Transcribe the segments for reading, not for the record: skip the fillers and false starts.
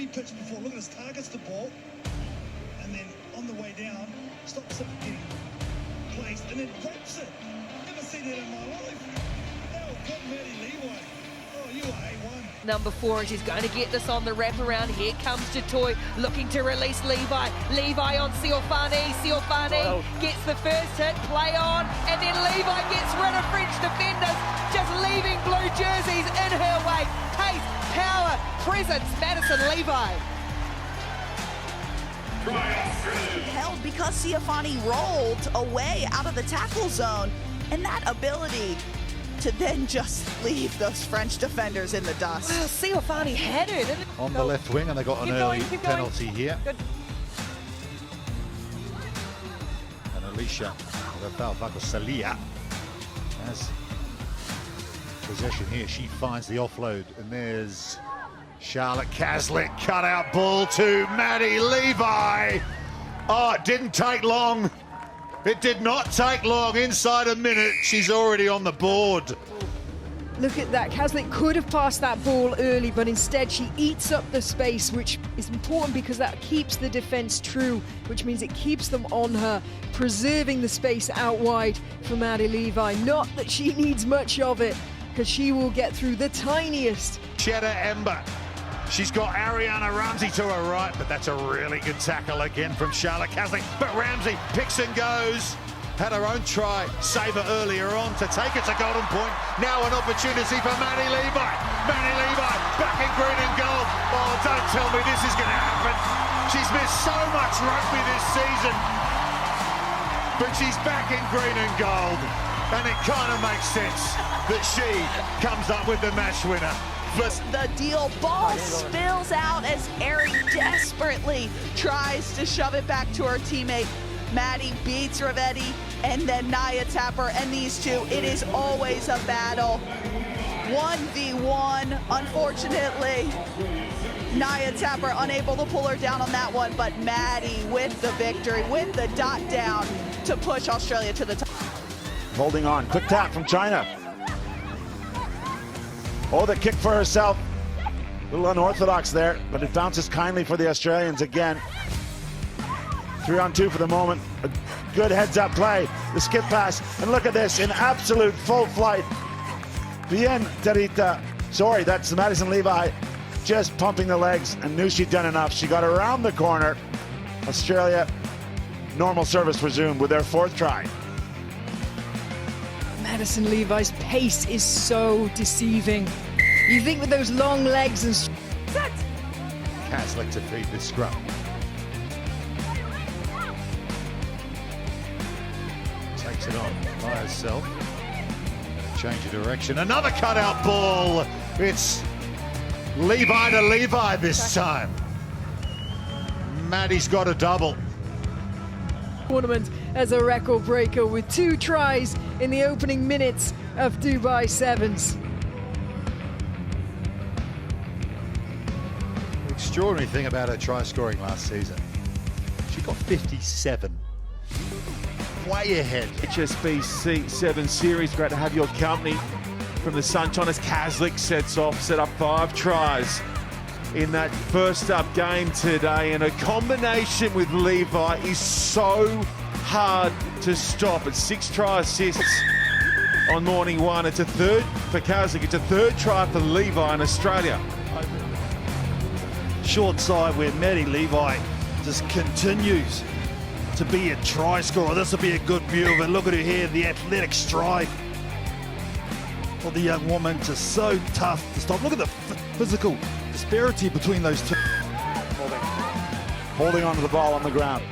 been pitched before. Look at this, targets the ball, and then on the way down, stops it getting placed, and then drops it. Never seen that in my life. That was good, Maddi Levi. Oh, you are A1. Number 4, and she's going to get this on the wraparound. Here comes Jatoy, looking to release Levi. Levi on Siofani. Siofani gets the first hit, play on, and then Levi gets rid of French defenders, just leaving blue jerseys in her way. Pace, power, presence, Madison Levi. Held because Siofani rolled away out of the tackle zone, and that ability to then just leave those French defenders in the dust. Wow, Siofani had her, didn't it? On the left wing, and they got an early penalty here. Good. And Alicia Salia has possession here. She finds the offload, and there's Charlotte Caslick, cut out ball to Maddi Levi. Oh, it didn't take long. It did not take long. Inside a minute, she's already on the board. Look at that. Caslick could have passed that ball early, but instead she eats up the space, which is important because that keeps the defense true, which means it keeps them on her, preserving the space out wide for Maddi Levi. Not that she needs much of it, because she will get through the tiniest. Cheddar Ember. She's got Ariana Ramsey to her right, but that's a really good tackle again from Charlotte Caslick. But Ramsey picks and goes. Had her own try, save her earlier on to take it to golden point. Now an opportunity for Maddi Levi. Maddi Levi back in green and gold. Oh, don't tell me this is going to happen. She's missed so much rugby this season, but she's back in green and gold. And it kind of makes sense that she comes up with the match winner. The deal ball spills out as Erin desperately tries to shove it back to her teammate. Maddi beats Rivetti and then Naya Tapper, and these two, it is always a battle. 1v1, unfortunately. Naya Tapper unable to pull her down on that one, but Maddi with the victory, with the dot down to push Australia to the top. Holding on, quick tap from China. Oh, the kick for herself. A little unorthodox there, but it bounces kindly for the Australians again. 3-on-2 for the moment. A good heads-up play. The skip pass, and look at this, in absolute full flight. Bien, Tarita. Sorry, that's Madison Levi just pumping the legs and knew she'd done enough. She got around the corner. Australia, normal service resumed with their 4th try. Madison Levi's pace is so deceiving. You think with those long legs and... Caslick to feed this scrum. Takes it on by herself. Change of direction. Another cutout ball. It's Levi to Levi this time. Maddi's got a double. Tournament as a record breaker with 2 tries in the opening minutes of Dubai 7's. The extraordinary thing about her try scoring last season, she got 57. Way ahead. HSBC 7 Series, great to have your company from the Sunshine as Caslick set up 5 tries in that first up game today, and a combination with Levi is so hard to stop. It's 6 try assists on morning 1. It's a 3rd for Caslick. It's a 3rd try for Levi in Australia. Short side where Maddi Levi just continues to be a try scorer. This will be a good view of it. Look at her here, the athletic stride of the young woman, just so tough to stop. Look at the physical disparity between those two. Holding onto the ball on the ground.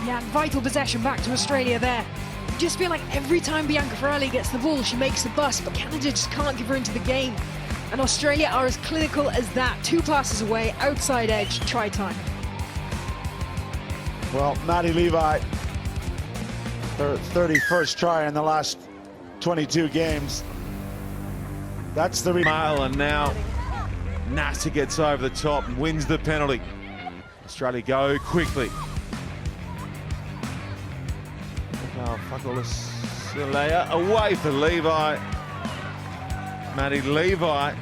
Yeah, vital possession back to Australia there. You just feel like every time Bianca Ferrari gets the ball, she makes a bust, but Canada just can't give her into the game. And Australia are as clinical as that. 2 passes away, outside edge, try time. Well, Maddi Levi, her 31st try in the last 22 games. That's the Male, and now Nasser gets over the top and wins the penalty. Australia go quickly. Fakola away for Levi. Maddi Levi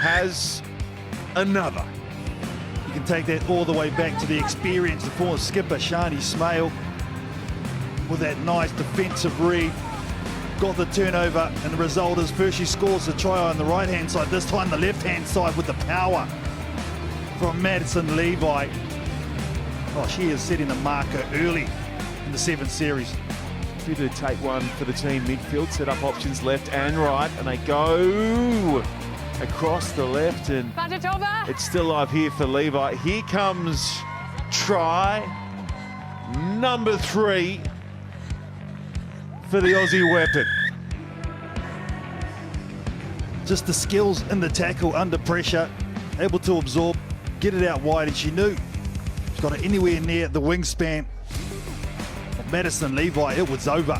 has another. You can take that all the way back to the experience of former skipper Shani Smale with that nice defensive read. Got the turnover, and the result is first she scores the try on the right-hand side, this time the left-hand side with the power from Maddi Levi. Oh, she is setting the marker early in the 7th series. Did to take one for the team midfield, set up options left and right, and they go across the left, and it's still live here for Levi. Here comes try number 3 for the Aussie weapon. Just the skills in the tackle under pressure, able to absorb, get it out wide, and she knew she's got it anywhere near the wingspan of Maddi Levi, it was over.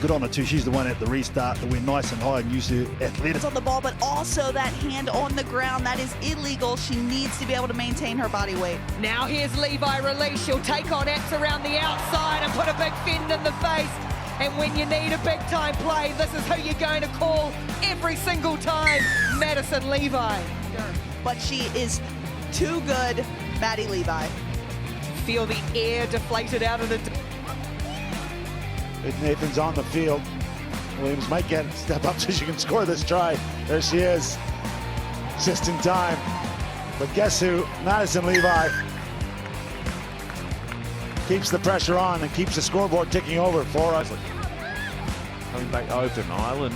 Good on her too, she's the one at the restart that went nice and high and used her athletics. On the ball, but also that hand on the ground, that is illegal. She needs to be able to maintain her body weight. Now here's Levi release. She'll take on Epps around the outside and put a big fend in the face. And when you need a big time play, this is who you're going to call every single time, Maddi Levi. But she is too good, Maddi Levi. Feel the air deflated out of the... Nathan's on the field. Williams might get step up so she can score this try. There she is, just in time. But guess who? Maddi Levi keeps the pressure on and keeps the scoreboard ticking over for us. Coming back open, Ireland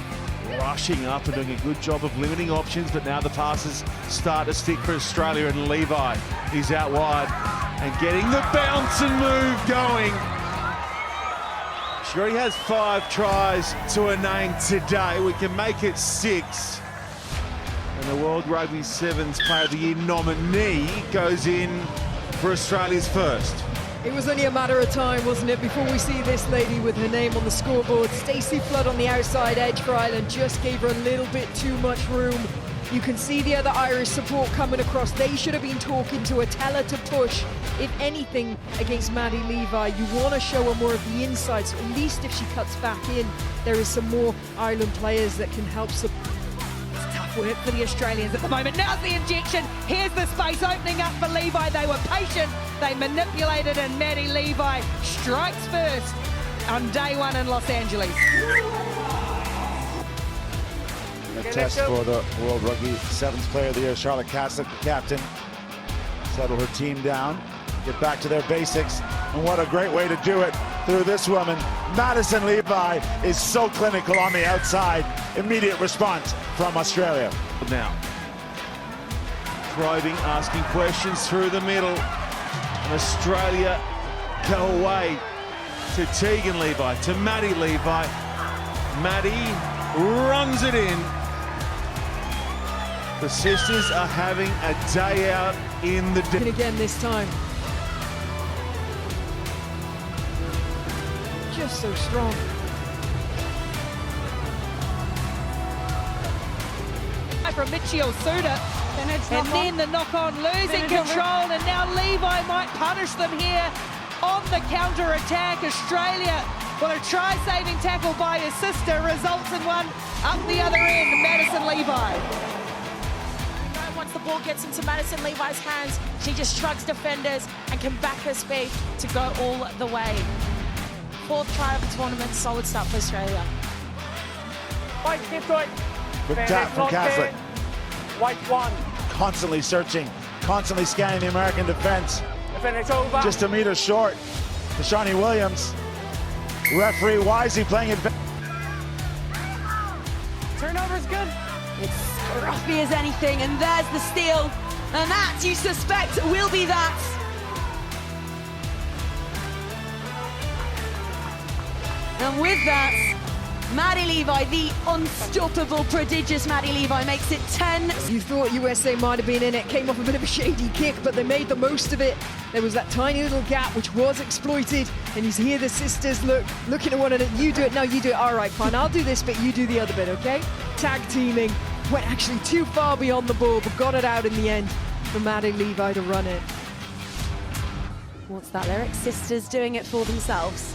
rushing up and doing a good job of limiting options, but now the passes start to stick for Australia, and Levi is out wide and getting the bounce and move going. She already has 5 tries to her name today. We can make it 6. And the World Rugby 7's Player of the Year nominee goes in for Australia's first. It was only a matter of time, wasn't it, before we see this lady with her name on the scoreboard. Stacey Flood on the outside edge for Ireland just gave her a little bit too much room. You can see the other Irish support coming across. They should have been talking to her, tell her to push. If anything, against Maddi Levi, you want to show her more of the inside, so at least if she cuts back in, there is some more Ireland players that can help support. Tough work for the Australians at the moment. Now's the injection. Here's the space opening up for Levi. They were patient. They manipulated, and Maddi Levi strikes first on day 1 in Los Angeles. A test for the World Rugby 7's Player of the Year, Charlotte Caslick, the captain. Settle her team down, get back to their basics, and what a great way to do it through this woman. Maddi Levi is so clinical on the outside. Immediate response from Australia. Now, probing, asking questions through the middle, and Australia go away to Tegan Levi, to Maddi Levi. Maddi runs it in. The sisters are having a day out in the... And again this time. Just so strong. From Michio Suda, and then the knock-on, losing control, and now Levi might punish them here on the counter-attack. Australia, well, a try-saving tackle by his sister results in one up the other end, Maddi Levi. Once the ball gets into Maddi Levi's hands, she just shrugs defenders and can back her speed to go all the way. 4th try of the tournament, solid start for Australia. Good tap from Caslick. White 1. Constantly searching, constantly scanning the American defense. It's over. Just a meter short to Shawnee Williams. Referee wisely playing it. Turnover's good. It's scruffy as anything, and there's the steal. And that, you suspect, will be that. And with that, Maddi Levi, the unstoppable, prodigious Maddi Levi, makes it 10. You thought USA might have been in it, came off a bit of a shady kick, but they made the most of it. There was that tiny little gap which was exploited, and you hear the sisters looking at one another. You do it, no, you do it. All right, fine, I'll do this bit, you do the other bit, okay? Tag teaming, went actually too far beyond the ball, but got it out in the end for Maddi Levi to run it. What's that lyric? Sisters doing it for themselves.